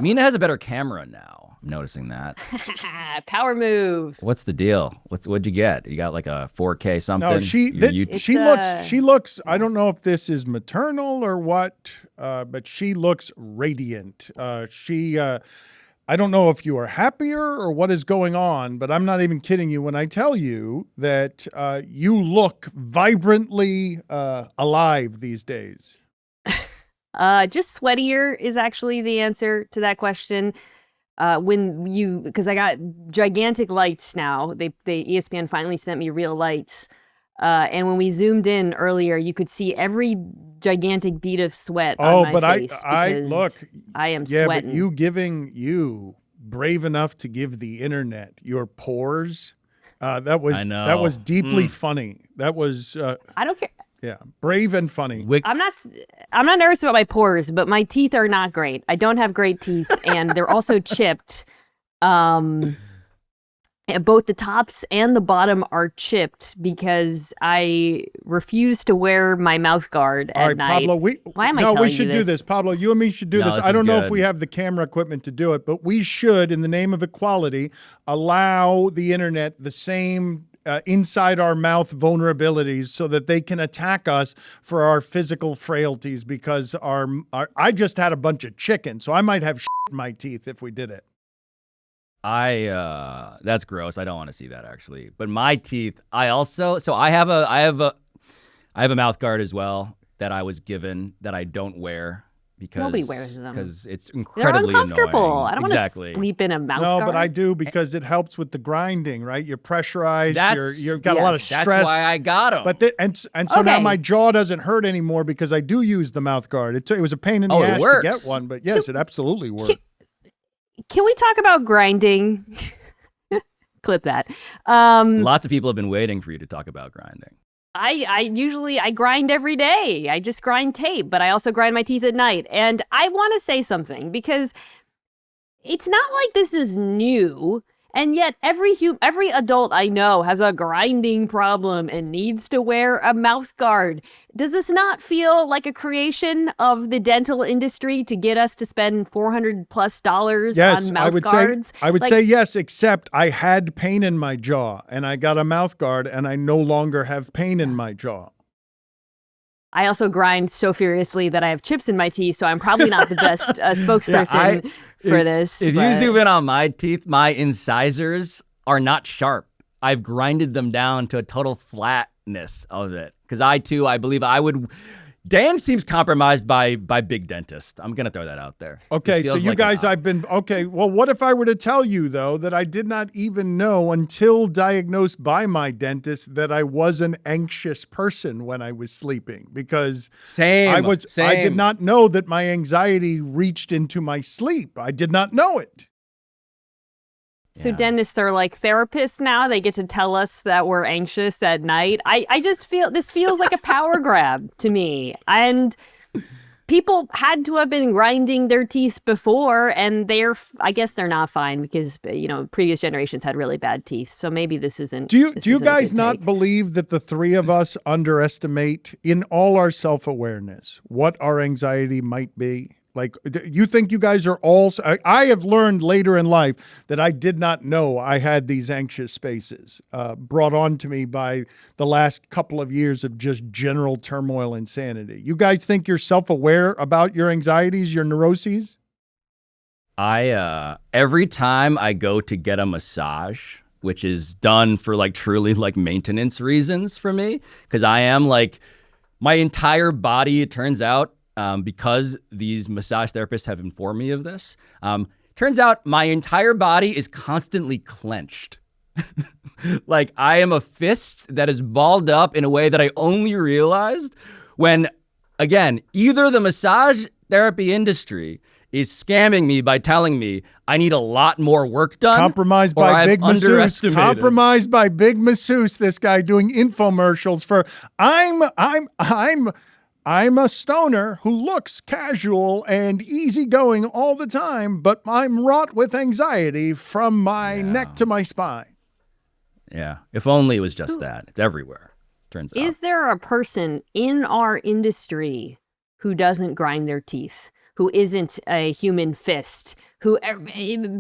Mina has a better camera now. I'm noticing that. Power move. What's the deal? What'd you get? You got like a 4K something? No, she looks. I don't know if this is maternal or what, but she looks radiant. I don't know if you are happier or what is going on, but I'm not even kidding you when I tell you that you look vibrantly alive these days. Just sweatier is actually the answer to that question. Because I got gigantic lights now. They ESPN finally sent me real lights. And when we zoomed in earlier, you could see every gigantic bead of sweat on my face. I am sweating. But you brave enough to give the internet your pores. That was deeply funny. That was. I don't care. Yeah, brave and funny. I'm not nervous about my pores, but my teeth are not great. I don't have great teeth, and they're also chipped. Both the tops and the bottom are chipped because I refuse to wear my mouth guard at night. Pablo, we should do this. Pablo, you and me should do this. I don't know if we have the camera equipment to do it, but we should, in the name of equality, allow the internet the same inside our mouth vulnerabilities so that they can attack us for our physical frailties because I just had a bunch of chicken, so I might have shit in my teeth if we did it. That's gross. I don't want to see that actually. But my teeth, I have a mouth guard as well that I was given that I don't wear because nobody wears them because it's incredibly They're uncomfortable. Annoying. I don't want to sleep in a mouth guard. No, but I do because it helps with the grinding, right? You're pressurized. You've got a lot of stress. That's why I got them. But so now my jaw doesn't hurt anymore because I do use the mouth guard. It was a pain in the ass to get one, but yes, it absolutely works. Can we talk about grinding? Clip that. Lots of people have been waiting for you to talk about grinding. I grind every day. I just grind tape, but I also grind my teeth at night. And I want to say something because it's not like this is new. And yet every adult I know has a grinding problem and needs to wear a mouth guard. Does this not feel like a creation of the dental industry to get us to spend $400+ on mouth guards? I would say yes, except I had pain in my jaw and I got a mouth guard and I no longer have pain in my jaw. I also grind so furiously that I have chips in my teeth, so I'm probably not the best spokesperson for this. If you zoom in on my teeth, my incisors are not sharp. I've grinded them down to a total flatness of it. Because I believe I would... Dan seems compromised by big dentist. I'm going to throw that out there. Okay, so you guys, well, what if I were to tell you, though, that I did not even know until diagnosed by my dentist that I was an anxious person when I was sleeping? Because I did not know that my anxiety reached into my sleep. I did not know it. So dentists are like therapists now. They get to tell us that we're anxious at night. I just feel this feels like a power grab to me. And people had to have been grinding their teeth before, and I guess they're not fine because, previous generations had really bad teeth. So maybe this isn't. Do you guys not believe that the three of us underestimate in all our self-awareness what our anxiety might be? Like, you think you guys are all... I have learned later in life that I did not know I had these anxious spaces brought on to me by the last couple of years of just general turmoil and insanity. You guys think you're self-aware about your anxieties, your neuroses? Every time I go to get a massage, which is done for truly maintenance reasons for me, because I am my entire body, it turns out, because these massage therapists have informed me of this. Turns out my entire body is constantly clenched. I am a fist that is balled up in a way that I only realized when, again, either the massage therapy industry is scamming me by telling me I need a lot more work done. Compromised by Big Masseuse. Compromised by Big Masseuse. This guy doing infomercials for I'm a stoner who looks casual and easygoing all the time, but I'm wrought with anxiety from my neck to my spine. Yeah. If only it was just that. It's everywhere, turns out. Is there a person in our industry who doesn't grind their teeth? who isn't a human fist, who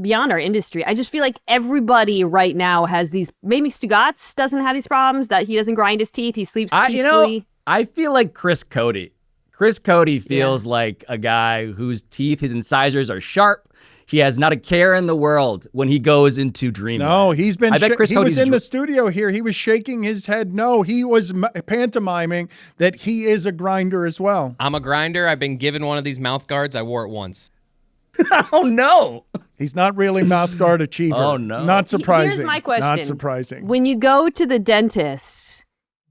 beyond our industry. I just feel like everybody right now has these. Maybe Stugatz doesn't have these problems, that he doesn't grind his teeth. He sleeps peacefully. I feel like Chris Cote. Chris Cote feels like a guy whose teeth, his incisors are sharp. He has not a care in the world when he goes into dreamland. No, he's been. He was in the studio here. He was shaking his head. No, he was pantomiming that he is a grinder as well. I'm a grinder. I've been given one of these mouth guards. I wore it once. Oh no, he's not really mouth guard achiever. Oh no, not surprising. Here's my question: not surprising. When you go to the dentist,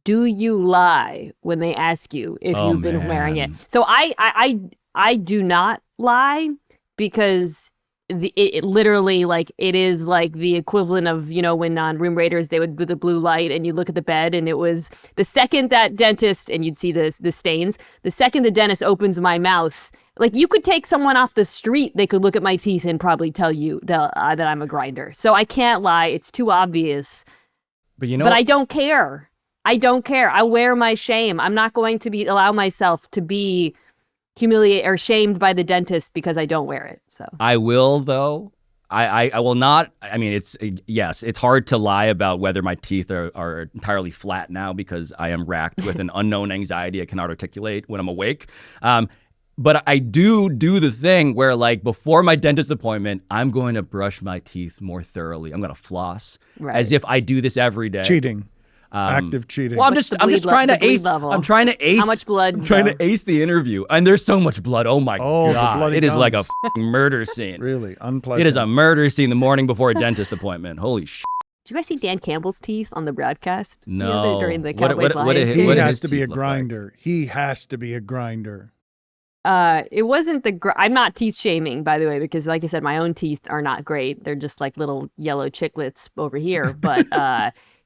do you lie when they ask you if you've been wearing it? So I do not lie, because it literally, like, it is like the equivalent of, when on Room Raiders they would do the blue light and you look at the bed, and it was the second that dentist, and you'd see the stains, the second the dentist opens my mouth, like, you could take someone off the street, they could look at my teeth and probably tell you that I'm a grinder. So I can't lie. It's too obvious. But I don't care. I don't care. I wear my shame. I'm not going to allow myself to be humiliated or shamed by the dentist because I don't wear it. So I will, though. I will not. I mean, it's hard to lie about whether my teeth are entirely flat now, because I am racked with an unknown anxiety I cannot articulate when I'm awake. But I do the thing where, like, before my dentist appointment, I'm going to brush my teeth more thoroughly. I'm going to floss as if I do this every day. Cheating. Active cheating. Well, I'm just trying to ace. I'm trying to ace. How much blood? I'm trying to ace the interview, and there's so much blood. Oh my god! It is like a f***ing murder scene. Really unpleasant. It is a murder scene the morning before a dentist appointment. Holy shit! Did you guys see Dan Campbell's teeth on the broadcast? No. During the Cowboys Lions. He has to be a grinder. He has to be a grinder. It wasn't I'm not teeth shaming, by the way, because, like I said, my own teeth are not great. They're just like little yellow chiclets over here. But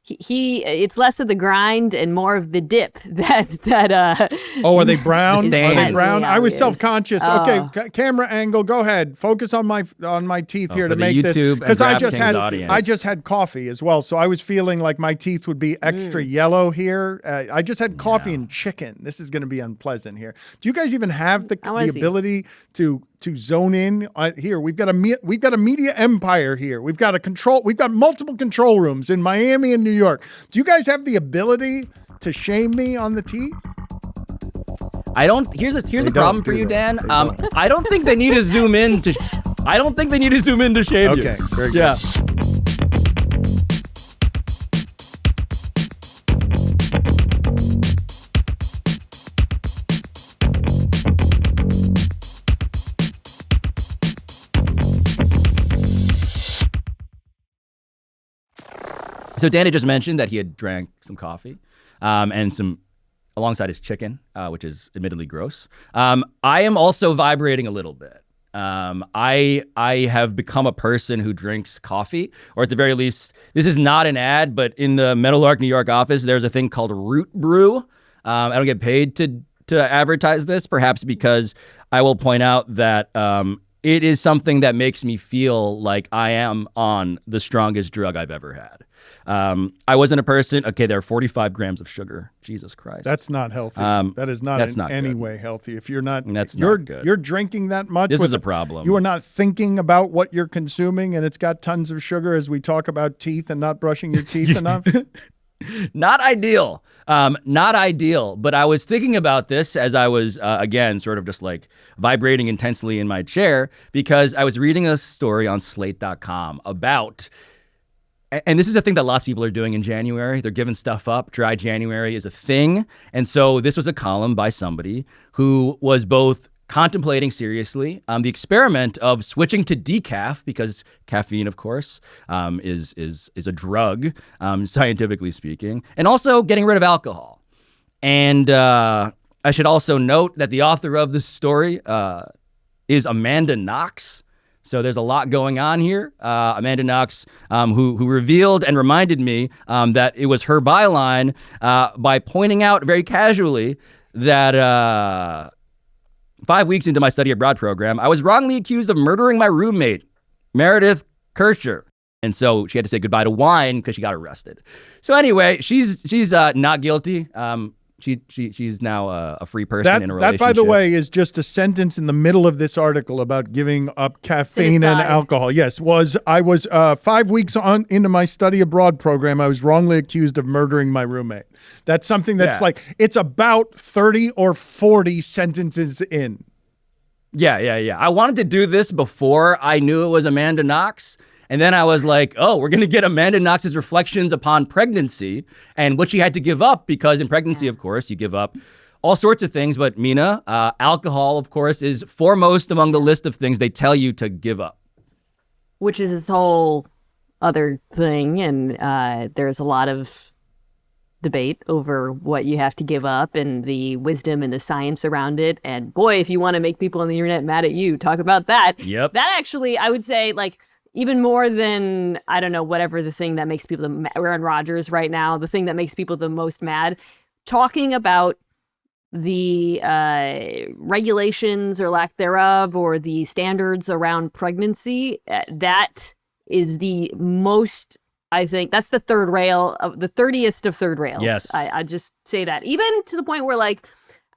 it's less of the grind and more of the dip that Oh, are they brown? Are they brown? Yeah, I was self-conscious. Oh. Okay, camera angle, go ahead. Focus on my teeth here to make this, because I just had coffee as well, so I was feeling like my teeth would be extra yellow here. I just had coffee and chicken. This is going to be unpleasant here. Do you guys even have the ability to zone in here? We've got a media empire here. We've got multiple control rooms in Miami and New York. Do you guys have the ability to shame me on the teeth? I don't. Here's the problem for you, Dan. I don't think they need to zoom in to. I don't think they need to zoom in to shame you. Okay, very good. Yeah. So Dan had just mentioned that he had drank some coffee, and some alongside his chicken, which is admittedly gross. I am also vibrating a little bit. I have become a person who drinks coffee, or at the very least, this is not an ad, but in the Meadowlark, New York office, there's a thing called Root Brew. I don't get paid to advertise this, perhaps because I will point out that it is something that makes me feel like I am on the strongest drug I've ever had. I wasn't a person. Okay, there are 45 grams of sugar. Jesus Christ. That's not healthy. That is not in any way healthy. If you're not, not good. You're drinking that much. This is a problem. You are not thinking about what you're consuming, and it's got tons of sugar, as we talk about teeth and not brushing your teeth enough. Not ideal. Not ideal. But I was thinking about this as I was, again, sort of just like vibrating intensely in my chair, because I was reading a story on Slate.com about, and this is a thing that lots of people are doing in January. They're giving stuff up. Dry January is a thing. And so this was a column by somebody who was both contemplating seriously the experiment of switching to decaf, because caffeine, of course, is a drug, scientifically speaking, and also getting rid of alcohol. And I should also note that the author of this story is Amanda Knox. So there's a lot going on here. Amanda Knox, who revealed and reminded me that it was her byline by pointing out very casually that 5 weeks into my study abroad program, I was wrongly accused of murdering my roommate, Meredith Kircher. And so she had to say goodbye to wine because she got arrested. So anyway, she's not guilty. She's now a free person in a That, relationship. by the way, is just a sentence in the middle of this article about giving up caffeine and alcohol. Yes, I was 5 weeks into my study abroad program. I was wrongly accused of murdering my roommate. That's something that's like, it's about 30 or 40 sentences in. Yeah. I wanted to do this before I knew it was Amanda Knox. And then I was like, oh, we're going to get Amanda Knox's reflections upon pregnancy and what she had to give up, because in pregnancy, of course, you give up all sorts of things. But Mina, alcohol, of course, is foremost among the list of things they tell you to give up. Which is its whole other thing. And there's a lot of debate over what you have to give up and the wisdom and the science around it. And boy, if you want to make people on the internet mad at you, talk about that. Yep. That actually, I would say, like, even more than, I don't know, whatever the thing that makes people, Aaron Rodgers right now, the thing that makes people the most mad, talking about the regulations or lack thereof, or the standards around pregnancy, that is the most, I think, that's the third rail, of the 30th of third rails. Yes. I just say that. Even to the point where, like,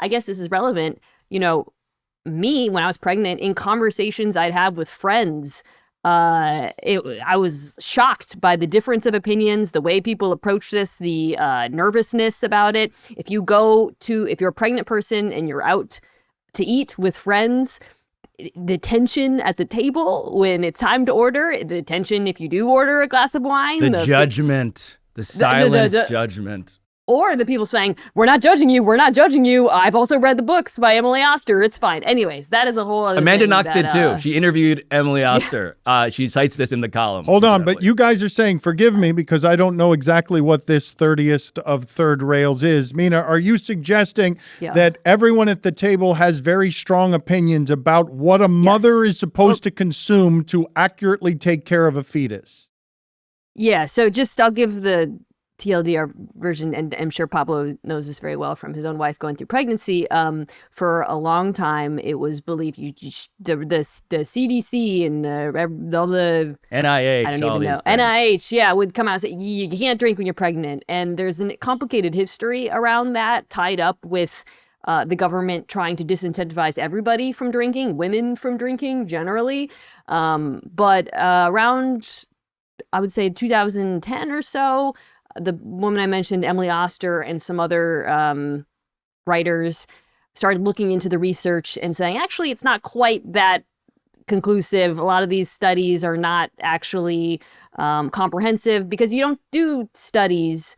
I guess this is relevant, me, when I was pregnant, in conversations I'd have with friends, I was shocked by the difference of opinions, the way people approach this, the nervousness about it. If you're a pregnant person and you're out to eat with friends, the tension at the table when it's time to order, the tension if you do order a glass of wine, the judgment, the silent judgment. Or the people saying, we're not judging you. I've also read the books by Emily Oster. It's fine. Anyways, that is a whole other Amanda thing. Knox did too. She interviewed Emily Oster. She cites this in the column. Hold on, but you guys are saying, forgive me, because I don't know exactly what this 30th of third rails is. Mina, are you suggesting that everyone at the table has very strong opinions about what a mother is supposed to consume to accurately take care of a fetus? Yeah, so I'll give the TLDR version, and I'm sure Pablo knows this very well from his own wife going through pregnancy. For a long time, it was believed the CDC and all the NIH, I don't even know, NIH, would come out and say you can't drink when you're pregnant, and there's a complicated history around that, tied up with the government trying to disincentivize everybody from drinking, women from drinking generally. But around, I would say 2010 or so, the woman I mentioned, Emily Oster, and some other writers started looking into the research and saying, actually, it's not quite that conclusive. A lot of these studies are not actually comprehensive, because you don't do studies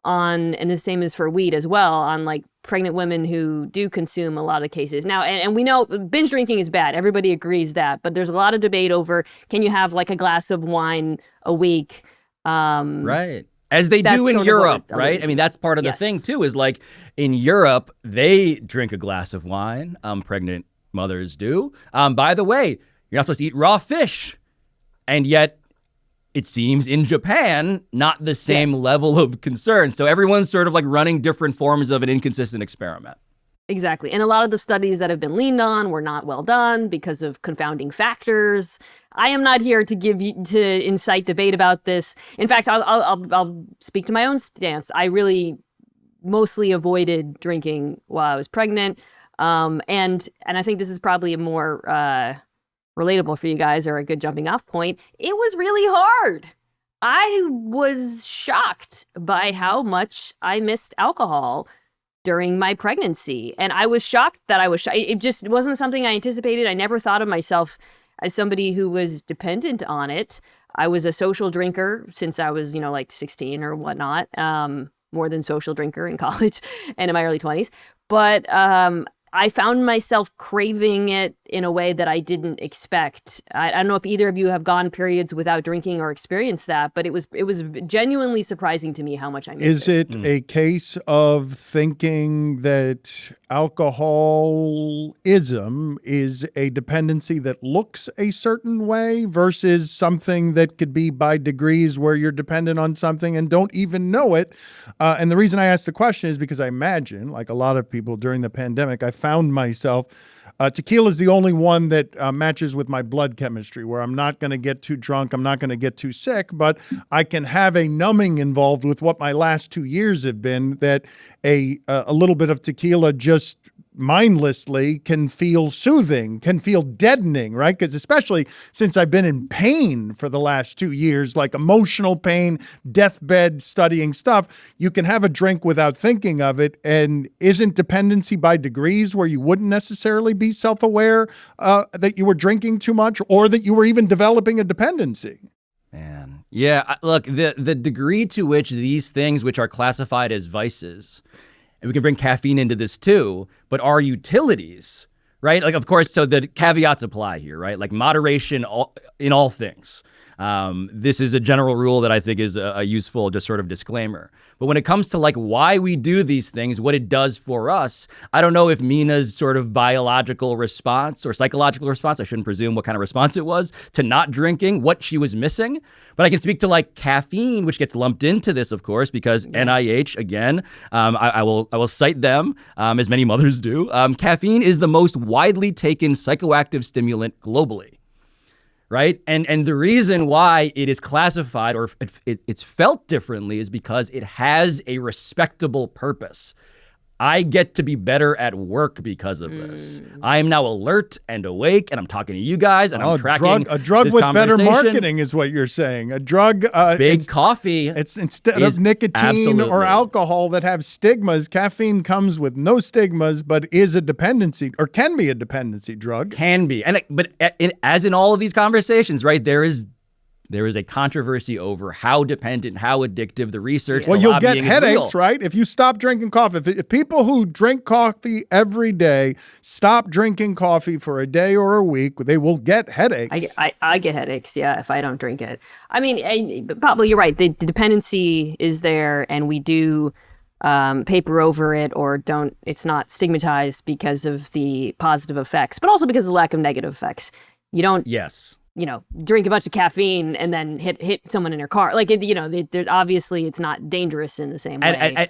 on, and the same is for weed as well, on like pregnant women who do consume a lot of cases. Now, and we know binge drinking is bad. Everybody agrees that. But there's a lot of debate over, can you have like a glass of wine a week? Right. As they do in Europe, right? I mean, that's part of the thing, too, is like in Europe, they drink a glass of wine. Pregnant mothers do. By the way, you're not supposed to eat raw fish. And yet, it seems in Japan, not the same level of concern. So everyone's sort of like running different forms of an inconsistent experiment. Exactly. And a lot of the studies that have been leaned on were not well done because of confounding factors. I am not here to incite debate about this. In fact, I'll speak to my own stance. I really mostly avoided drinking while I was pregnant. And I think this is probably a more relatable for you guys, or a good jumping off point. It was really hard. I was shocked by how much I missed alcohol during my pregnancy. And I was shocked that it just wasn't something I anticipated. I never thought of myself as somebody who was dependent on it. I was a social drinker since I was, like 16 or whatnot, more than social drinker in college and in my early 20s. But I found myself craving it in a way that I didn't expect. I don't know if either of you have gone periods without drinking or experienced that, but it was genuinely surprising to me how much I missed it. Is it a case of thinking that alcoholism is a dependency that looks a certain way versus something that could be by degrees where you're dependent on something and don't even know it? And the reason I asked the question is because I imagine, like a lot of people during the pandemic, I found myself Tequila is the only one that matches with my blood chemistry, where I'm not going to get too drunk, I'm not going to get too sick, but I can have a numbing involved with what my last 2 years have been, that a little bit of tequila just mindlessly can feel soothing, can feel deadening, right? Because especially since I've been in pain for the last 2 years, like emotional pain, deathbed studying stuff, you can have a drink without thinking of it. And isn't dependency by degrees where you wouldn't necessarily be self-aware that you were drinking too much or that you were even developing a dependency? Man. Yeah, look, the degree to which these things, which are classified as vices, and we can bring caffeine into this too, but our utilities, right? Like, of course, so the caveats apply here, right? Like moderation in all things. This is a general rule that I think is a useful just sort of disclaimer. But when it comes to like why we do these things, what it does for us, I don't know if Mina's sort of biological response or psychological response, I shouldn't presume what kind of response it was to not drinking, what she was missing. But I can speak to like caffeine, which gets lumped into this, of course, because NIH, again, I will cite them, as many mothers do. Caffeine is the most widely taken psychoactive stimulant globally. Right? And the reason why it is classified or it's felt differently is because it has a respectable purpose. I get to be better at work because of this. I am now alert and awake, and I'm talking to you guys, and I'm tracking a drug this with better conversation. marketing is what you're saying. A drug, big coffee. It's instead of nicotine or alcohol that have stigmas. Caffeine comes with no stigmas, but is a dependency or can be a dependency drug. Can be, but as in all of these conversations, right? There is a controversy over how dependent, how addictive the research. Well, the you'll get lobbying is headaches, real. right? If you stop drinking coffee, if people who drink coffee every day stop drinking coffee for a day or a week, they will get headaches. I get headaches, yeah, if I don't drink it. I mean, Pablo, you're right. The dependency is there, and we do paper over it or don't. It's not stigmatized because of the positive effects, but also because of the lack of negative effects. You don't. Yes. Drink a bunch of caffeine and then hit someone in your car. Like, obviously it's not dangerous in the same way.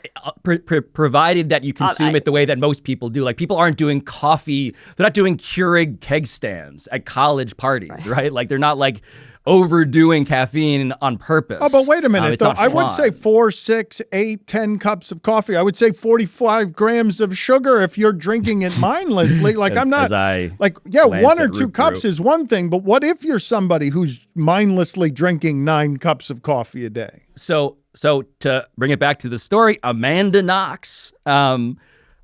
Provided that you consume it the way that most people do. Like, people aren't doing coffee. They're not doing Keurig keg stands at college parties, right? Like, they're not like overdoing caffeine on purpose. Oh, but wait a minute, though. I would say 4, 6, 8, 10 cups of coffee. I would say 45 grams of sugar if you're drinking it mindlessly. Like, I'm not like, yeah, 1 or 2 cups is one thing, but what if you're somebody who's mindlessly drinking 9 cups of coffee a day? So to bring it back to the story, Amanda Knox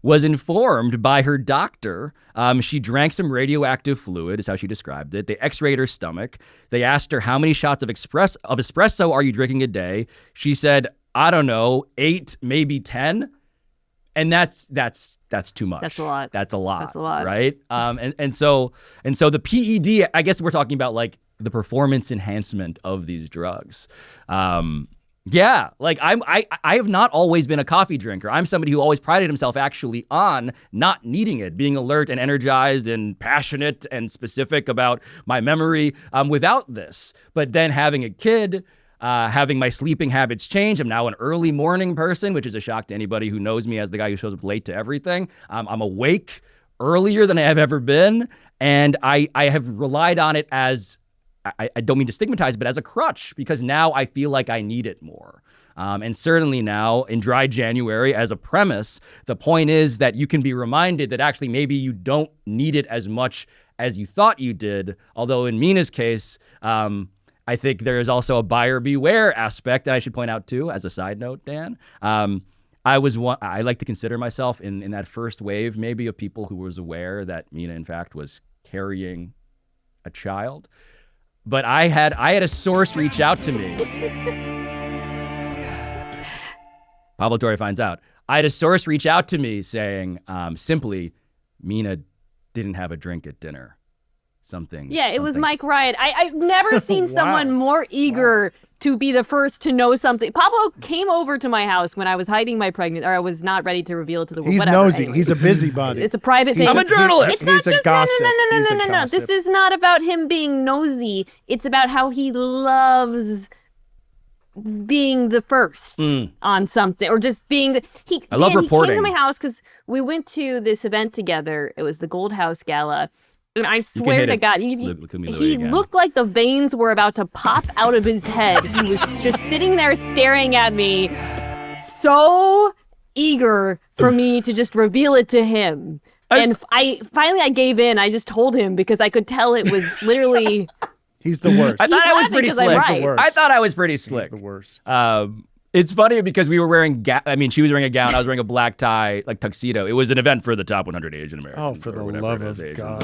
was informed by her doctor. She drank some radioactive fluid, is how she described it. They x-rayed her stomach. They asked her, how many shots of espresso are you drinking a day? She said, I don't know, 8, maybe 10. And that's too much. That's a lot. That's a lot. That's a lot. Right? And so the PED, I guess we're talking about like the performance enhancement of these drugs. Yeah, like I have not always been a coffee drinker. I'm somebody who always prided himself actually on not needing it, being alert and energized and passionate and specific about my memory without this. But then having a kid, having my sleeping habits change. I'm now an early morning person, which is a shock to anybody who knows me as the guy who shows up late to everything. I'm awake earlier than I have ever been, and I have relied on it as, I don't mean to stigmatize, but as a crutch, because now I feel like I need it more. And certainly now in dry January, as a premise, the point is that you can be reminded that actually maybe you don't need it as much as you thought you did. Although in Mina's case, I think there is also a buyer beware aspect that I should point out too, as a side note, Dan. I like to consider myself in that first wave maybe of people who was aware that Mina in fact was carrying a child. But I had a source reach out to me. Pablo Torre finds out. I had a source reach out to me saying simply, Mina didn't have a drink at dinner. Yeah, it was Mike Wright. I've never seen someone more eager to be the first to know something. Pablo came over to my house when I was hiding my pregnancy, or I was not ready to reveal it to the world. He's whatever. nosy. Anyways. He's a busybody. It's a private thing. I'm a journalist. It's not He's just a gossip. no. This is not about him being nosy. It's about how he loves being the first on something, or just being I love reporting. He came to my house because we went to this event together. It was the Gold House Gala. And I swear to God, he looked like the veins were about to pop out of his head. He was just sitting there staring at me, so eager for me to just reveal it to him. And I gave in. I just told him because I could tell it was literally... He's the worst. I thought I was pretty slick. I thought I was pretty slick. He's the worst. It's funny because we were wearing, she was wearing a gown. I was wearing a black tie, like tuxedo. It was an event for the top 100 Asian Americans. Oh, for the love of God.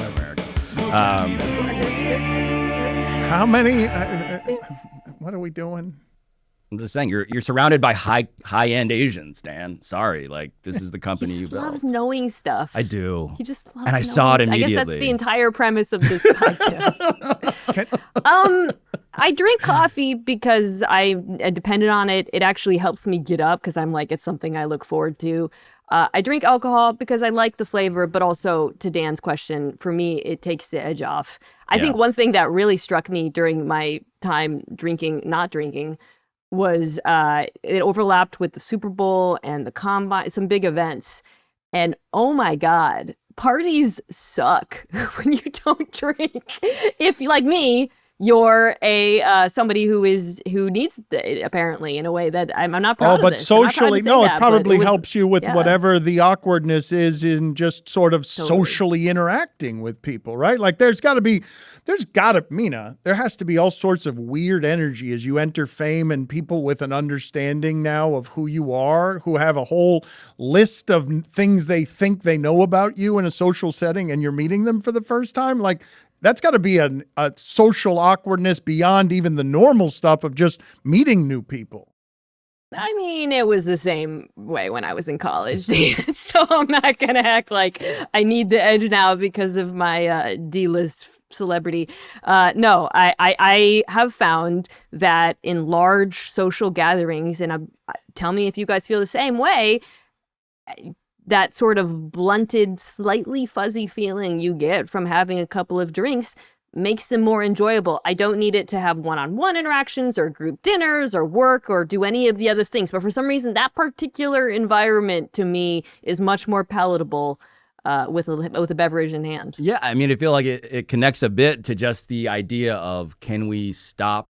How many? What are we doing? I'm just saying, you're surrounded by high-end Asians, Dan. Sorry, like, this is the company you built. He loves knowing stuff. I do. He just loves And I saw it immediately. I guess that's the entire premise of this podcast. I drink coffee because I'm dependent on it. It actually helps me get up because I'm like, it's something I look forward to. I drink alcohol because I like the flavor, but also to Dan's question, for me, it takes the edge off. I think one thing that really struck me during my time not drinking, was it overlapped with the Super Bowl and the Combine, some big events. And oh my God, parties suck when you don't drink. If, like me, you're somebody who needs it, apparently, in a way that I'm not proud of. But this. socially, it probably helps you with whatever the awkwardness is in just sort of socially interacting with people, right? Like Mina, there has to be all sorts of weird energy as you enter fame, and people with an understanding now of who you are, who have a whole list of things they think they know about you in a social setting, and you're meeting them for the first time. Like, that's got to be a social awkwardness beyond even the normal stuff of just meeting new people. I mean, it was the same way when I was in college. So I'm not going to act like I need the edge now because of my D-list celebrity. No, I have found that in large social gatherings, and tell me if you guys feel the same way, that sort of blunted, slightly fuzzy feeling you get from having a couple of drinks makes them more enjoyable. I don't need it to have one-on-one interactions or group dinners or work or do any of the other things. But for some reason, that particular environment to me is much more palatable with a beverage in hand. Yeah, I mean, I feel like it connects a bit to just the idea of, can we stop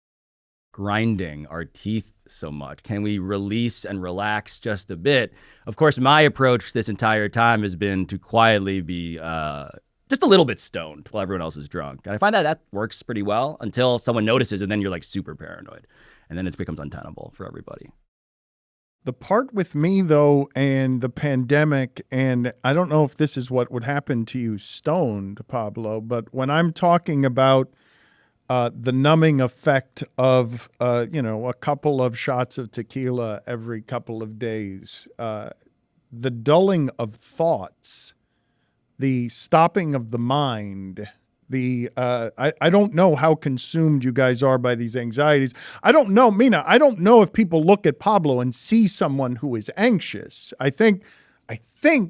grinding our teeth so much? Can we release and relax just a bit? Of course, my approach this entire time has been to quietly be just a little bit stoned while everyone else is drunk. And I find that works pretty well until someone notices, and then you're like super paranoid. And then it becomes untenable for everybody. The part with me, though, and the pandemic, and I don't know if this is what would happen to you stoned, Pablo, but when I'm talking about the numbing effect of, a couple of shots of tequila every couple of days, the dulling of thoughts, the stopping of the mind, I don't know how consumed you guys are by these anxieties. I don't know, Mina, I don't know if people look at Pablo and see someone who is anxious. I think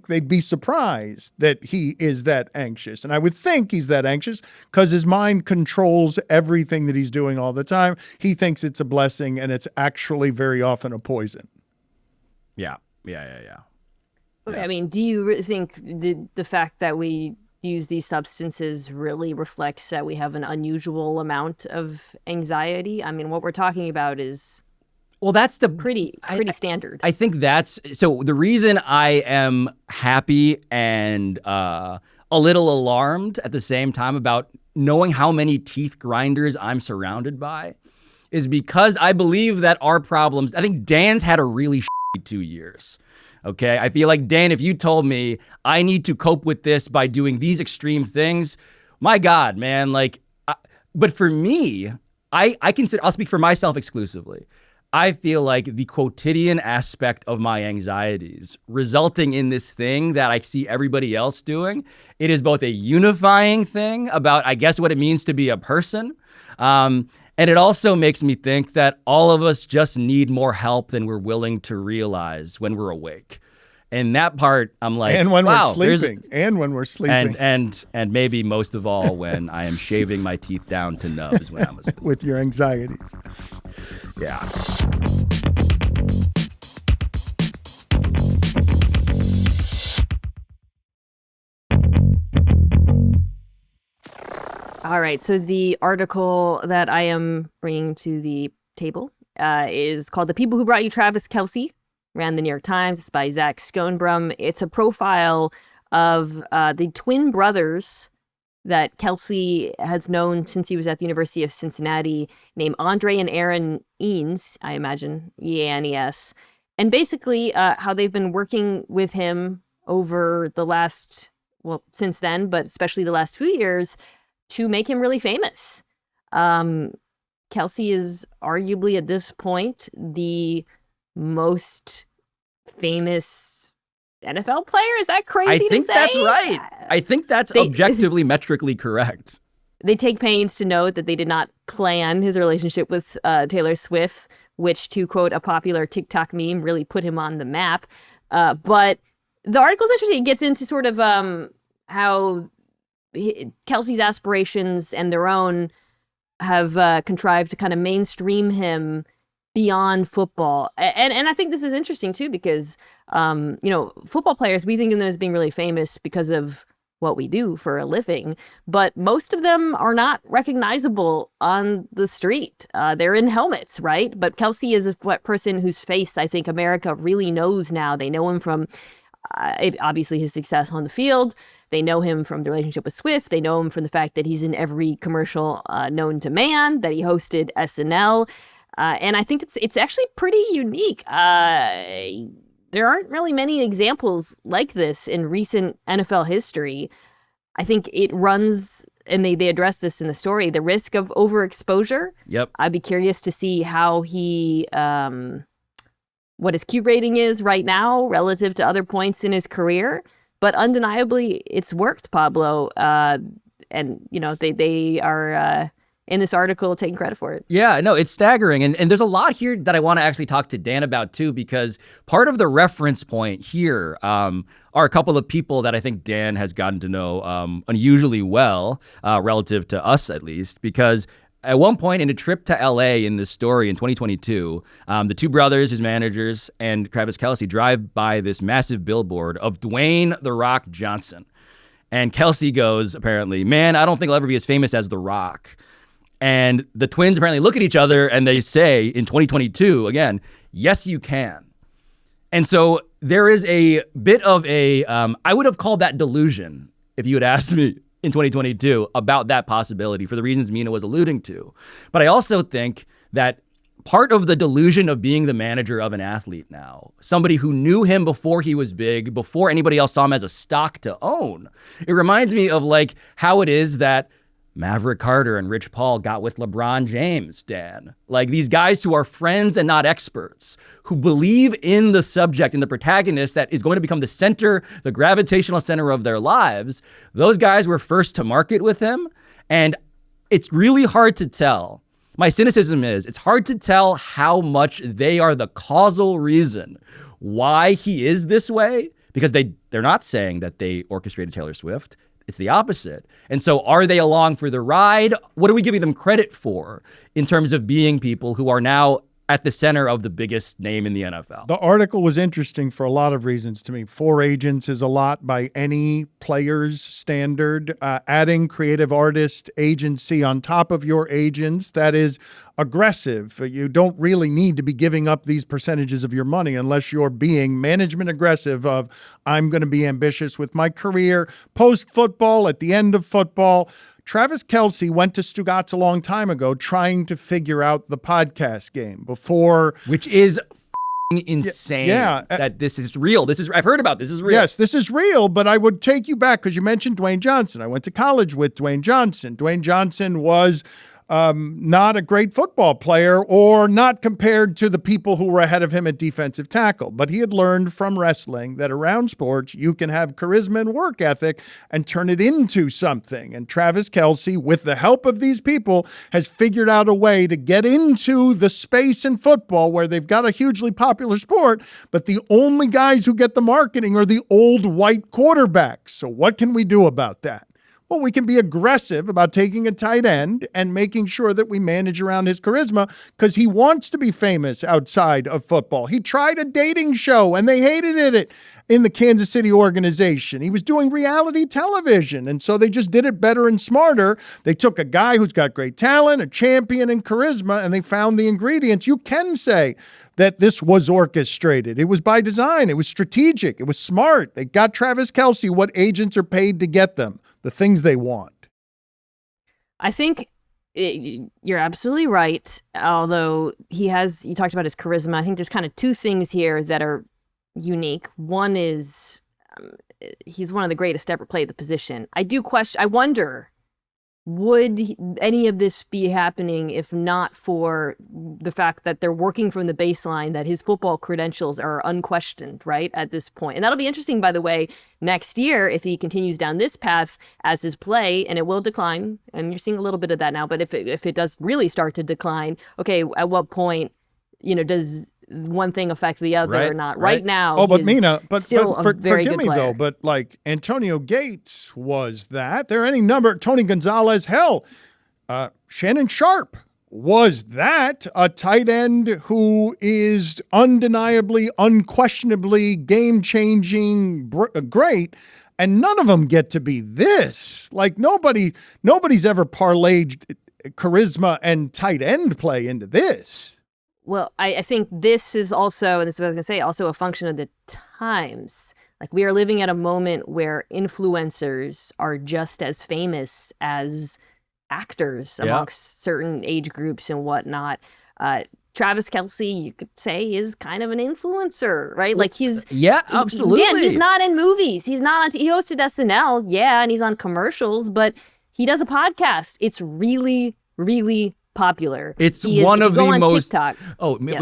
they'd be surprised that he is that anxious. And I would think he's that anxious because his mind controls everything that he's doing all the time. He thinks it's a blessing, and it's actually very often a poison. Yeah. I mean, do you think the fact that we use these substances really reflects that we have an unusual amount of anxiety? I mean, what we're talking about is... Well, that's the pretty standard. I think so the reason I am happy and a little alarmed at the same time about knowing how many teeth grinders I'm surrounded by is because I believe that our problems, I think Dan's had a really shitty 2 years. Okay, I feel like, Dan, if you told me I need to cope with this by doing these extreme things, my God, man, but for me, I consider, I'll speak for myself exclusively. I feel like the quotidian aspect of my anxieties resulting in this thing that I see everybody else doing, it is both a unifying thing about, I guess, what it means to be a person. And it also makes me think that all of us just need more help than we're willing to realize when we're awake. And that part, I'm like, and when wow, we're sleeping, and maybe most of all when I am shaving my teeth down to nubs when I'm asleep. With your anxieties. Yeah. All right. So the article that I am bringing to the table is called "The People Who Brought You Travis Kelce." Ran the New York Times. It's by Zach Schoenbrum. It's a profile of the twin brothers that Kelce has known since he was at the University of Cincinnati, named Andre and Aaron Eanes, I imagine, E-A-N-E-S. And basically how they've been working with him over the last, well, since then, but especially the last few years, to make him really famous. Kelce is arguably at this point the most famous NFL player. Is that crazy to say? I think that's right. I think that's objectively metrically correct. They take pains to note that they did not plan his relationship with Taylor Swift, which, to quote a popular TikTok meme, really put him on the map. But the article's interesting. It gets into sort of how Kelce's aspirations and their own have contrived to kind of mainstream him beyond football. And I think this is interesting too, because, football players, we think of them as being really famous because of what we do for a living, but most of them are not recognizable on the street. They're in helmets, right? But Kelce is a person whose face I think America really knows now. They know him from obviously his success on the field. They know him from the relationship with Swift. They know him from the fact that he's in every commercial known to man, that he hosted SNL. And I think it's actually pretty unique. There aren't really many examples like this in recent NFL history. I think it runs, and they address this in the story, the risk of overexposure. Yep. I'd be curious to see how he, what his Q rating is right now relative to other points in his career. But undeniably, it's worked, Pablo. And, they are... in this article, taking credit for it. Yeah, no, it's staggering. And there's a lot here that I want to actually talk to Dan about too, because part of the reference point here are a couple of people that I think Dan has gotten to know unusually well, relative to us at least, because at one point in a trip to LA in this story in 2022, the two brothers, his managers, and Travis Kelce drive by this massive billboard of Dwayne "The Rock" Johnson. And Kelce goes, apparently, "Man, I don't think I'll ever be as famous as The Rock." And the twins apparently look at each other and they say in 2022, again, "Yes, you can." And so there is a bit of a, I would have called that delusion if you had asked me in 2022 about that possibility for the reasons Mina was alluding to. But I also think that part of the delusion of being the manager of an athlete now, somebody who knew him before he was big, before anybody else saw him as a stock to own, it reminds me of like how it is that Maverick Carter and Rich Paul got with LeBron James, Dan. Like these guys who are friends and not experts, who believe in the subject and the protagonist that is going to become the center, the gravitational center of their lives. Those guys were first to market with him. And it's really hard to tell. My cynicism is it's hard to tell how much they are the causal reason why he is this way, because they're not saying that they orchestrated Taylor Swift. It's the opposite. And so are they along for the ride? What are we giving them credit for in terms of being people who are now at the center of the biggest name in the NFL? The article was interesting for a lot of reasons to me. 4 agents is a lot by any player's standard. Adding creative artist agency on top of your agents, that is aggressive. You don't really need to be giving up these percentages of your money unless you're being management aggressive of, I'm going to be ambitious with my career, post-football, at the end of football. Travis Kelce went to Stugatz a long time ago trying to figure out the podcast game before. Which is insane. Yeah. That this is real. I've heard about this. This is real. Yes, this is real, but I would take you back because you mentioned Dwayne Johnson. I went to college with Dwayne Johnson. Dwayne Johnson was not a great football player, or not compared to the people who were ahead of him at defensive tackle. But he had learned from wrestling that around sports, you can have charisma and work ethic and turn it into something. And Travis Kelce, with the help of these people, has figured out a way to get into the space in football where they've got a hugely popular sport, but the only guys who get the marketing are the old white quarterbacks. So what can we do about that? Well, we can be aggressive about taking a tight end and making sure that we manage around his charisma because he wants to be famous outside of football. He tried a dating show and they hated it in the Kansas City organization. He was doing reality television, and so they just did it better and smarter. They took a guy who's got great talent, a champion in charisma, and they found the ingredients. You can say that this was orchestrated. It was by design. It was strategic. It was smart. They got Travis Kelce what agents are paid to get them, the things they want. I think you're absolutely right. Although you talked about his charisma. I think there's kind of two things here that are unique. One is he's one of the greatest to ever play the position. I wonder, would any of this be happening if not for the fact that they're working from the baseline that his football credentials are unquestioned, right, at this point? And that'll be interesting, by the way, next year if he continues down this path as his play, and it will decline, and you're seeing a little bit of that now, but if it does really start to decline, okay, at what point, does one thing affect the other or not? Right now, but Mina, forgive me though, but like Antonio Gates was that. There are any number. Tony Gonzalez, hell, Shannon Sharp was that, a tight end who is undeniably, unquestionably game-changing, great. And none of them get to be this. Like nobody's ever parlayed charisma and tight end play into this. Well, I think this is also, and this is what I was going to say, also a function of the times. Like we are living at a moment where influencers are just as famous as actors amongst certain age groups and whatnot. Travis Kelce, you could say, is kind of an influencer, right? Like absolutely. Again, he's not in movies. He hosted SNL, and he's on commercials, but he does a podcast. It's really, really popular. It's one of the most TikTok.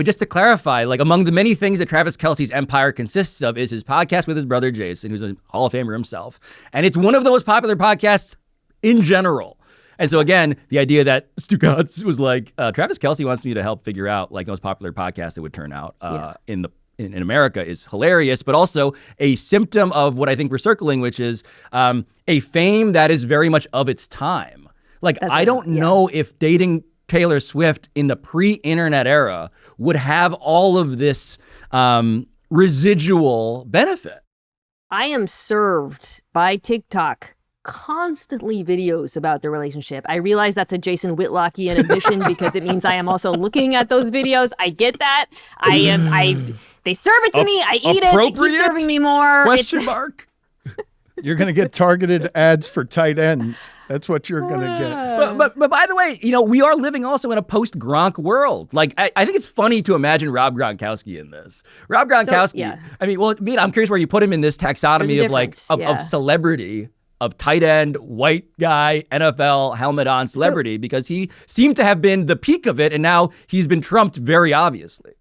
Just to clarify, like among the many things that Travis Kelce's empire consists of is his podcast with his brother Jason, who's a Hall of Famer himself. And it's one of the most popular podcasts in general. And so again, the idea that Stugatz was like, Travis Kelce wants me to help figure out like the most popular podcast that would turn out in America is hilarious, but also a symptom of what I think we're circling, which is a fame that is very much of its time. Like, I don't know if dating Taylor Swift in the pre-internet era would have all of this residual benefit. I am served by TikTok constantly videos about their relationship. I realize that's a Jason Whitlockian admission because it means I am also looking at those videos. I get that. They serve it to me. I eat it. They keep serving me more. Question mark. You're going to get targeted ads for tight ends. That's what you're going to get. But by the way, we are living also in a post-Gronk world. Like, I think it's funny to imagine Rob Gronkowski in this. Rob Gronkowski, I'm curious where you put him in this taxonomy of celebrity, of tight end, white guy, NFL, helmet on celebrity, because he seemed to have been the peak of it, and now he's been trumped very obviously.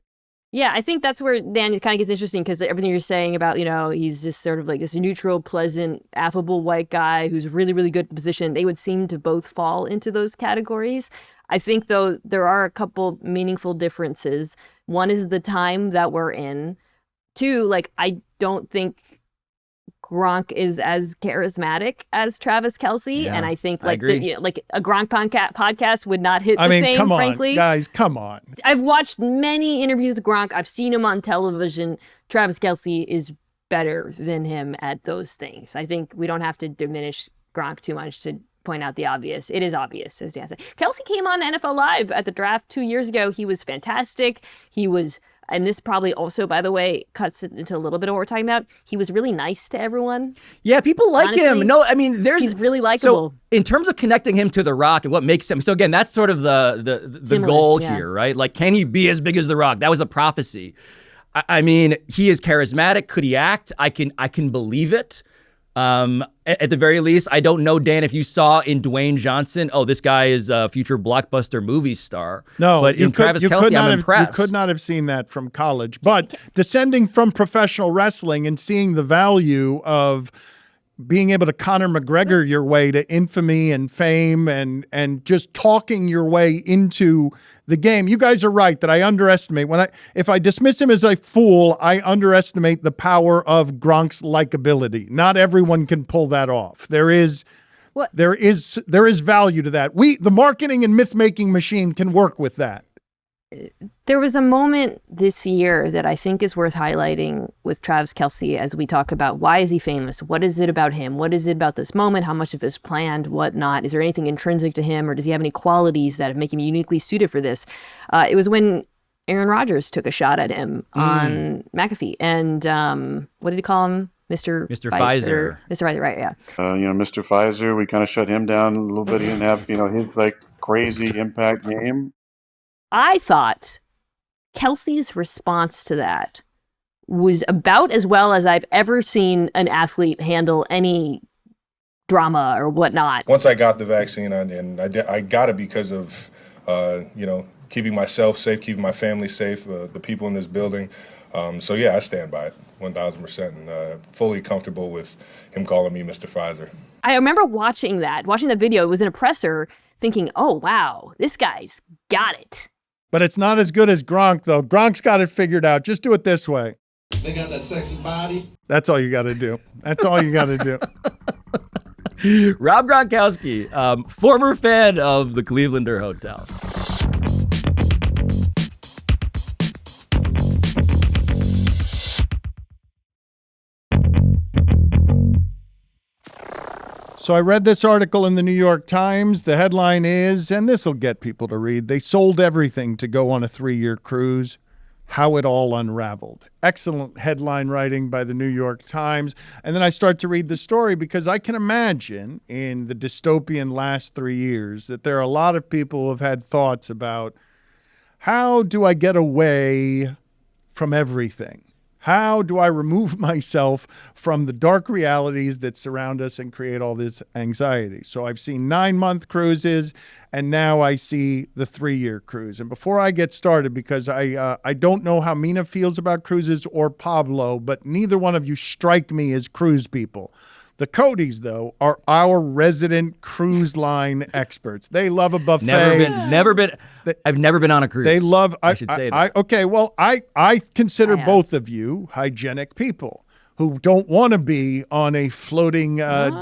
Yeah, I think that's where, Dan, it kind of gets interesting because everything you're saying about, he's just sort of like this neutral, pleasant, affable white guy who's really, really good at the position. They would seem to both fall into those categories. I think, though, there are a couple meaningful differences. One is the time that we're in. Two, like, I don't think Gronk is as charismatic as Travis Kelce, and I think like a Gronk podcast would not hit the same. Come on, frankly, guys, come on. I've watched many interviews with Gronk. I've seen him on television. Travis Kelce is better than him at those things. I think we don't have to diminish Gronk too much to point out the obvious. It is obvious, as Dan said. Kelce came on NFL Live at the draft 2 years ago. He was fantastic. He was. And this probably also, by the way, cuts into a little bit of what we're talking about. He was really nice to everyone. Yeah, people like him. No, I mean, he's really likable. So in terms of connecting him to The Rock and what makes him, so again, that's sort of the goal here, right? Like, can he be as big as The Rock? That was a prophecy. I mean, he is charismatic. Could he act? I can believe it. At the very least, I don't know, Dan, if you saw in Dwayne Johnson, this guy is a future blockbuster movie star. No, but in Travis Kelce, I'm impressed. You could not have seen that from college. But descending from professional wrestling and seeing the value of being able to Conor McGregor your way to infamy and fame and just talking your way into the game. You guys are right that I underestimate if I dismiss him as a fool, I underestimate the power of Gronk's likability. Not everyone can pull that off. There is What? There is value to that. The marketing and myth making machine can work with that. There was a moment this year that I think is worth highlighting with Travis Kelce as we talk about why is he famous? What is it about him? What is it about this moment? How much of it is planned? What not? Is there anything intrinsic to him, or does he have any qualities that make him uniquely suited for this? It was when Aaron Rodgers took a shot at him on McAfee. And what did he call him? Mr. Pfizer. Mr. Pfizer, right, yeah. Mr. Pfizer, we kind of shut him down a little bit. He didn't have, his like crazy impact game. I thought Kelce's response to that was about as well as I've ever seen an athlete handle any drama or whatnot. Once I got the vaccine, I got it because of, keeping myself safe, keeping my family safe, the people in this building. I stand by it 1,000% and fully comfortable with him calling me Mr. Pfizer. I remember watching that video. It was in a presser thinking, oh, wow, this guy's got it. But it's not as good as Gronk, though. Gronk's got it figured out. Just do it this way. They got that sexy body. That's all you got to do. That's all you got to do. Rob Gronkowski, former fan of the Clevelander Hotel. So I read this article in the New York Times. The headline is, and this will get people to read, they sold everything to go on a 3-year cruise. How it all unraveled. Excellent headline writing by the New York Times. And then I start to read the story because I can imagine in the dystopian last 3 years that there are a lot of people who have had thoughts about how do I get away from everything? How do I remove myself from the dark realities that surround us and create all this anxiety? So I've seen 9-month cruises, and now I see the 3-year cruise. And before I get started, because I don't know how Mina feels about cruises or Pablo, but neither one of you strike me as cruise people. The Cotes, though, are our resident cruise line experts. They love a buffet. Never been. I've never been on a cruise. They love. I should say that. Okay, well, I consider both of you hygienic people who don't want to be on a floating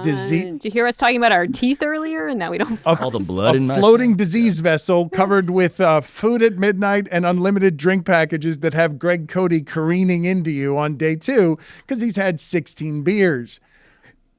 disease. Did you hear us talking about our teeth earlier? And now we don't. All the blood in my floating disease vessel covered with food at midnight and unlimited drink packages that have Greg Cote careening into you on day 2 because he's had 16 beers.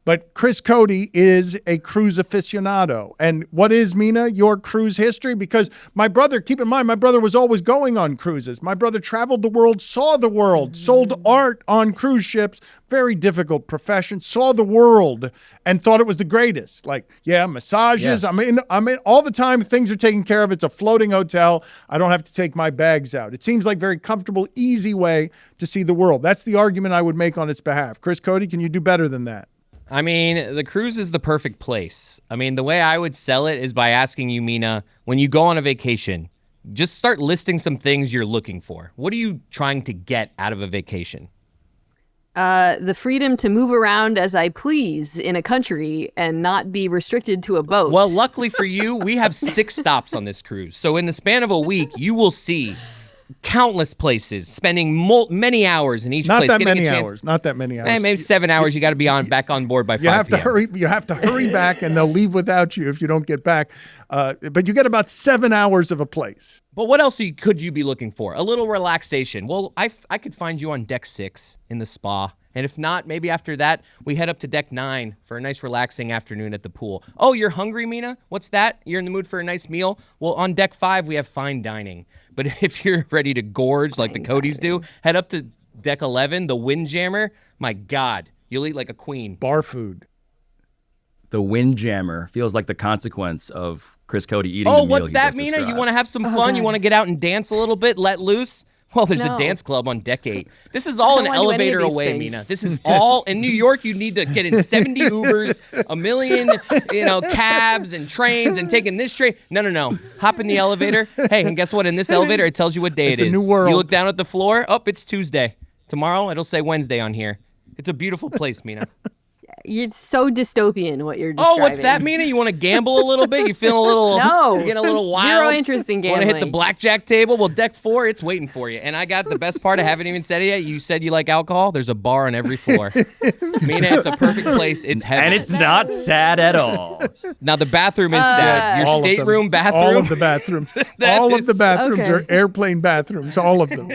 But Chris Cote is a cruise aficionado. And what is, Mina, your cruise history? Because my brother, keep in mind, my brother was always going on cruises. My brother traveled the world, saw the world, sold art on cruise ships, very difficult profession, saw the world and thought it was the greatest. Like, massages. Yes. I'm in all the time. Things are taken care of. It's a floating hotel. I don't have to take my bags out. It seems like very comfortable, easy way to see the world. That's the argument I would make on its behalf. Chris Cote, can you do better than that? I mean, the cruise is the perfect place. I mean, the way I would sell it is by asking you, Mina, when you go on a vacation, just start listing some things you're looking for. What are you trying to get out of a vacation? The freedom to move around as I please in a country and not be restricted to a boat. Well, luckily for you, we have 6 stops on this cruise. So in the span of a week, you will see countless places, spending many hours in each place. Not that many hours. Maybe 7 hours. You got to be back on board by 5 You have to p.m. hurry. You have to hurry back, and they'll leave without you if you don't get back. But you get about 7 hours of a place. But what else could you be looking for? A little relaxation. Well, I could find you on deck 6 in the spa. And if not, maybe after that, we head up to deck 9 for a nice relaxing afternoon at the pool. Oh, you're hungry, Mina? What's that? You're in the mood for a nice meal? Well, on deck 5, we have fine dining. But if you're ready to gorge like the Cotes do, head up to deck 11, the Windjammer. My God, you'll eat like a queen. Bar food. The Windjammer feels like the consequence of Chris Cote eating the meal what's he that, just Mina? described. You want to have some fun? You want to get out and dance a little bit, let loose? Well, there's a dance club on deck 8. This is all an elevator away, things. Mina. This is all in New York. You need to get in 70 Ubers, a million, cabs and trains, and taking this train. No. Hop in the elevator. Hey, and guess what? In this elevator, it tells you what day It's it is. a new world. You look down at the floor. Oh, it's Tuesday. Tomorrow, it'll say Wednesday on here. It's a beautiful place, Mina. It's so dystopian what you're describing. Oh, what's that, Mina? You want to gamble a little bit? You feeling a little? No. You getting a little wild? Zero interest in gambling. Want to hit the blackjack table? Well, deck 4, it's waiting for you. And I got the best part. I haven't even said it yet. You said you like alcohol. There's a bar on every floor. Mina, it's a perfect place. It's heaven. And it's not sad at all. Now the bathroom is sad. Your All of them. stateroom bathroom. All of the bathrooms. All of the bathrooms Okay. are airplane bathrooms. All of them.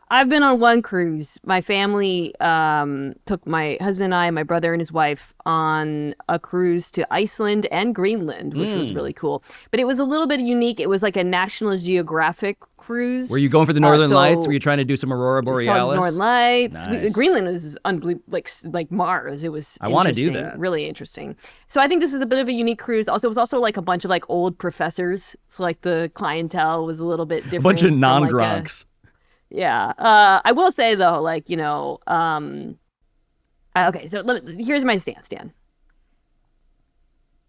I've been on one cruise. My family took my husband and I, my brother and his wife, on a cruise to Iceland and Greenland, which was really cool. But it was a little bit unique. It was like a National Geographic cruise. Were you going for the Northern so Lights? Were you trying to do some Aurora we saw Borealis? Northern Lights. Nice. Greenland was unbelievable, like Mars. It was I wanna do interesting, that. really interesting. So I think this was a bit of a unique cruise. Also, it was also like a bunch of like old professors. So like the clientele was a little bit different. A bunch of from, like, non-gronks. Yeah. I will say though, like, okay, so here's my stance, Dan.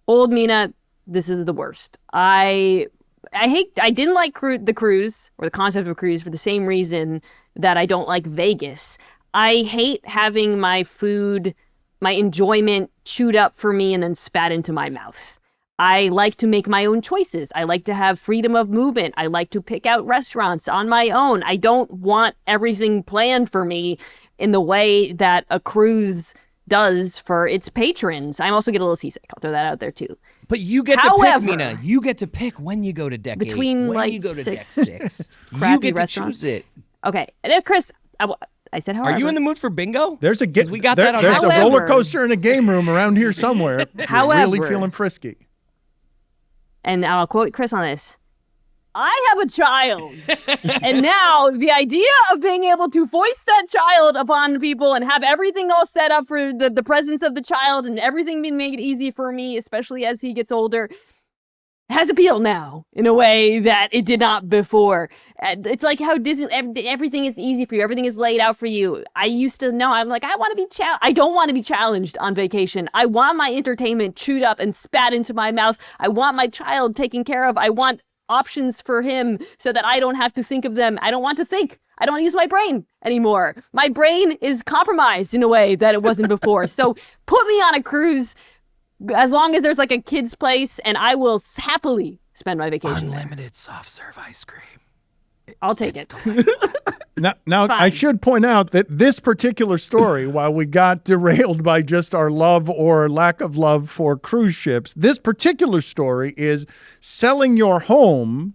Old Mina, this is the worst. I didn't like the cruise or the concept of a cruise for the same reason that I don't like Vegas. I hate having my food, my enjoyment chewed up for me and then spat into my mouth. I like to make my own choices. I like to have freedom of movement. I like to pick out restaurants on my own. I don't want everything planned for me in the way that a cruise does for its patrons. I also get a little seasick. I'll throw that out there too. But you get to However, pick, Mina. You get to pick when you go to deck 8. Between, when like, you go to six deck 6. You crappy get to restaurants. choose it. Okay. And then, Chris, I said however. Are you in the mood for bingo? There's a 'Cause we got that on there's a However- roller coaster and a game room around here somewhere. You're really However- feeling frisky. And I'll quote Chris on this. I have a child. And now the idea of being able to foist that child upon people and have everything all set up for the presence of the child and everything being made easy for me, especially as he gets older, has appeal now in a way that it did not before. And it's like how Disney, everything is easy for you. Everything is laid out for you. I used to know, I'm like, I don't want to be challenged on vacation. I want my entertainment chewed up and spat into my mouth. I want my child taken care of. I want options for him so that I don't have to think of them. I don't want to think. I don't use my brain anymore. My brain is compromised in a way that it wasn't before. So put me on a cruise as long as there's like a kid's place, and I will happily spend my vacation there. Unlimited soft serve ice cream. I'll take it. Now I fine. should point out that this particular story, while we got derailed by just our love or lack of love for cruise ships, this particular story is selling your home,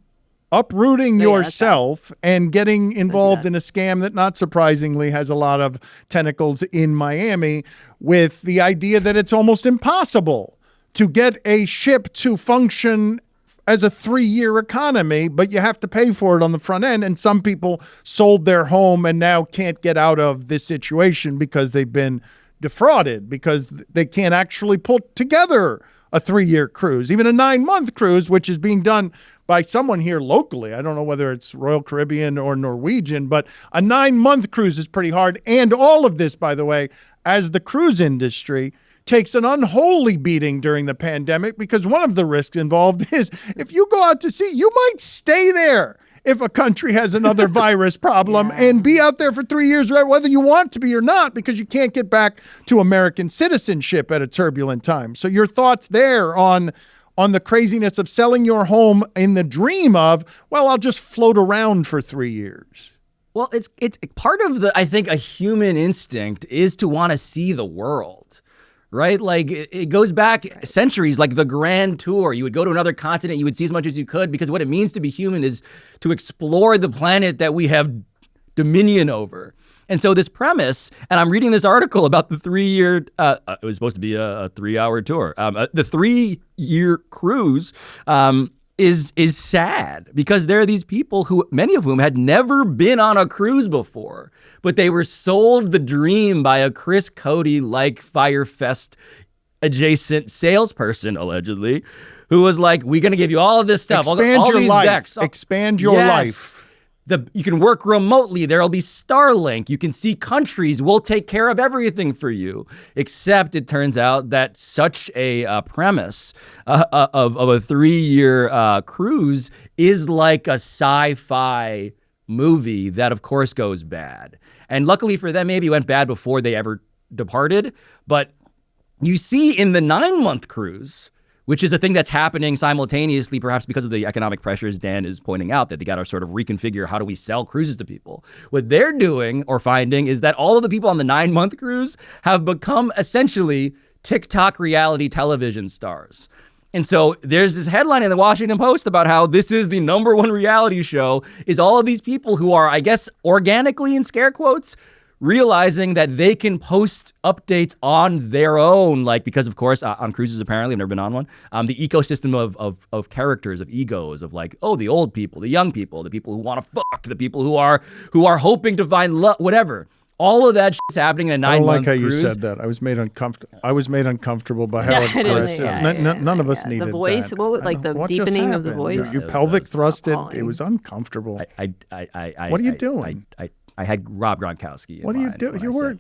uprooting Yeah, that's yourself, and getting involved in a scam that, not surprisingly, has a lot of tentacles in Miami, with the idea that it's almost impossible to get a ship to function as a 3-year economy, but you have to pay for it on the front end. And some people sold their home and now can't get out of this situation because they've been defrauded, because they can't actually put together a 3-year cruise, even a 9-month cruise, which is being done by someone here locally. I don't know whether it's Royal Caribbean or Norwegian, but a 9-month cruise is pretty hard. And all of this, by the way, as the cruise industry takes an unholy beating during the pandemic, because one of the risks involved is if you go out to sea, you might stay there if a country has another virus problem and be out there for 3 years, whether you want to be or not, because you can't get back to American citizenship at a turbulent time. So your thoughts there on the craziness of selling your home in the dream of, well, I'll just float around for 3 years. Well, it's part of I think a human instinct is to want to see the world. Right? Like it goes back centuries, like the Grand Tour. You would go to another continent, you would see as much as you could, because what it means to be human is to explore the planet that we have dominion over. And so this premise, and I'm reading this article about the 3-year, it was supposed to be a 3-hour tour. The 3-year cruise is sad, because there are these people who, many of whom had never been on a cruise before, but they were sold the dream by a Chris Cote like Firefest adjacent salesperson, allegedly, who was like, we're going to give you all of this stuff. Expand all your these life. decks. Expand your Yes. life. You can work remotely. There'll be Starlink. You can see countries. We'll take care of everything for you. Except it turns out that such a premise of a 3-year cruise is like a sci-fi movie that, of course, goes bad. And luckily for them, maybe it went bad before they ever departed. But you see in the 9-month cruise, which is a thing that's happening simultaneously, perhaps because of the economic pressures Dan is pointing out, that they got to sort of reconfigure how do we sell cruises to people. What they're doing or finding is that all of the people on the 9-month cruise have become essentially TikTok reality television stars. And so there's this headline in the Washington Post about how this is the #1 reality show, is all of these people who are, I guess, organically, in scare quotes, realizing that they can post updates on their own, like, because of course on cruises, apparently I've never been on one, the ecosystem of characters, of egos, of like, oh, the old people, the young people, the people who want to fuck, the people who are hoping to find love, whatever. All of that shit's happening in a 9-month cruise. I don't like how you said that. I was made uncomfortable by how aggressive. None of us needed the voice, that. What like the deepening of the voice? You pelvic thrusted. It was uncomfortable. What are you doing? I had Rob Gronkowski. What are you doing? You were.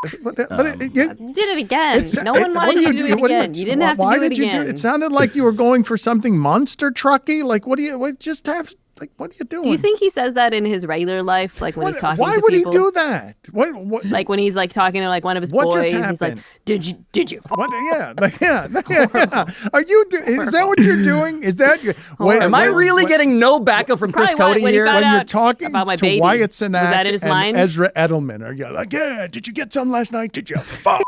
You did it again. No one wanted you to do it again. You didn't have to do it again. It sounded like you were going for something monster trucky. Like, what are you doing? Do you think he says that in his regular life, like when he's talking to people? Why would he do that? What? Like when he's like talking to like one of his boys, he's like, "Did you?" What? Yeah. Are you? Is that what you're doing? Is that? Am I really getting no backup from Chris Cote here? When you're talking about my to baby, Wyatt Cenac and line? Ezra Edelman, are you like, yeah? Did you get some last night? Did you? Fuck.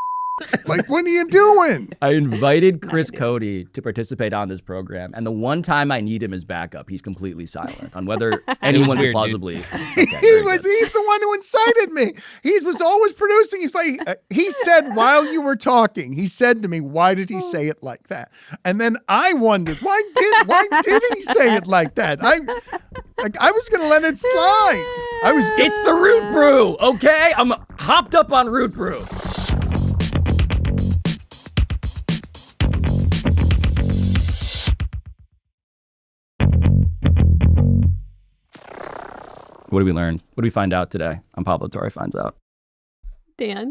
Like, what are you doing? I invited Chris Cote to participate on this program, and the one time I need him as backup, he's completely silent on whether anyone would plausibly. He's the one who incited me. He was always producing. He's like, he said while you were talking, he said to me, "Why did he say it like that?" And then I wondered, why did he say it like that? I was gonna let it slide. It's the root brew, okay? I'm hopped up on root brew. What did we learn? What did we find out today on Pablo Torre Finds Out? Dan?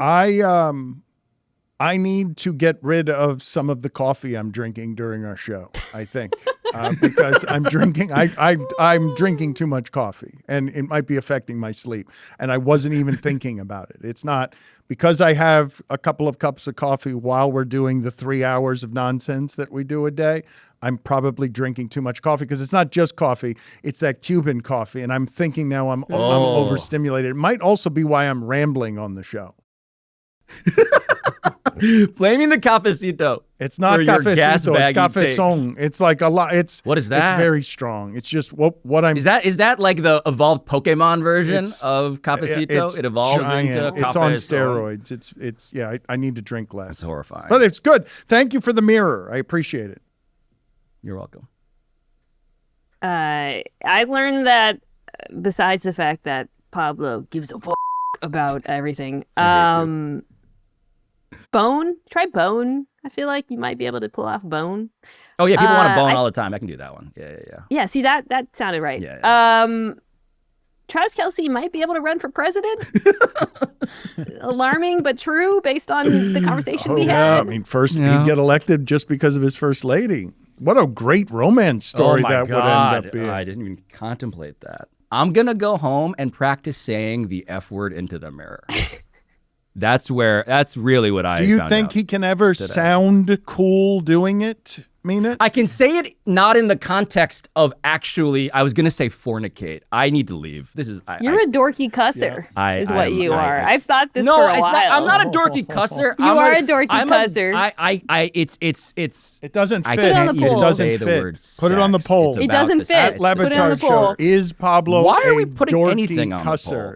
I need to get rid of some of the coffee I'm drinking during our show, I think, because I'm drinking too much coffee, and it might be affecting my sleep. And I wasn't even thinking about it. It's not because I have a couple of cups of coffee while we're doing the 3 hours of nonsense that we do a day. I'm probably drinking too much coffee because it's not just coffee. It's that Cuban coffee. And I'm thinking now I'm overstimulated. It might also be why I'm rambling on the show. Blaming the cafecito. It's not cafecito. It's cafezón. It's like a lot. What is that? It's very strong. It's just what I'm. Is that like the evolved Pokemon version of cafecito? It evolves into cafezón. It's on steroids. It's yeah. I need to drink less. It's horrifying. But it's good. Thank you for the mirror. I appreciate it. You're welcome. I learned that besides the fact that Pablo gives a fuck about everything, Bone. Try Bone. I feel like you might be able to pull off Bone. Oh yeah, people want a bone all the time. I can do that one. Yeah. Yeah, see that sounded right. Yeah. Travis Kelce might be able to run for president. Alarming, but true based on the conversation we had. I mean, first he'd get elected just because of his first lady. What a great romance story that would end up being. I didn't even contemplate that. I'm going to go home and practice saying the F word into the mirror. That's really what I found out. Do you think he can ever sound cool doing it, Mina? I can say it not in the context of actually, I was going to say fornicate. I need to leave. You're a dorky cusser, is what you are. I've thought this for a while. I'm not a dorky cusser. You are a dorky cusser. It doesn't fit. Put it on the poll. It doesn't fit. Put it on the poll. It doesn't fit. At Levitar Show, is Pablo Why are we a putting dorky anything on cusser? the poll?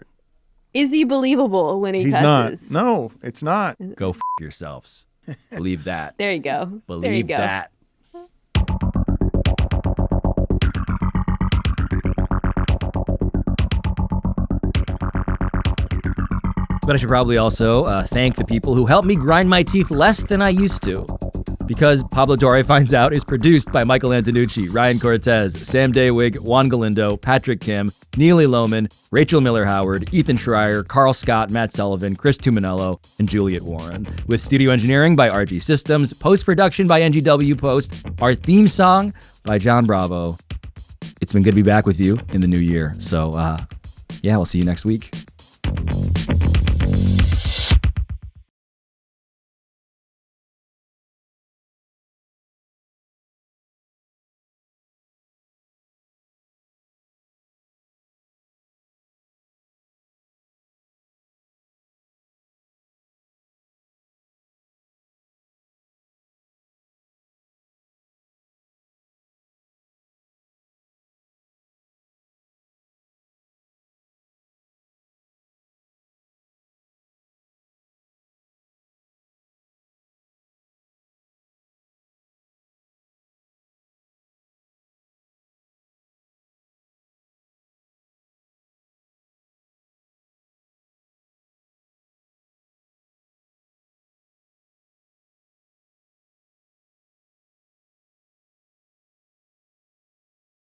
Is he believable when he cusses? He's not. No, it's not. Go f*** yourselves. Believe that. There you go. Believe that. But I should probably also thank the people who helped me grind my teeth less than I used to. Because Pablo Torre Finds Out is produced by Michael Antonucci, Ryan Cortez, Sam Daywig, Juan Galindo, Patrick Kim, Neely Lohman, Rachel Miller-Howard, Ethan Schreier, Carl Scott, Matt Sullivan, Chris Tuminello, and Juliet Warren. With studio engineering by RG Systems, post-production by NGW Post, our theme song by John Bravo. It's been good to be back with you in the new year. So, we'll see you next week.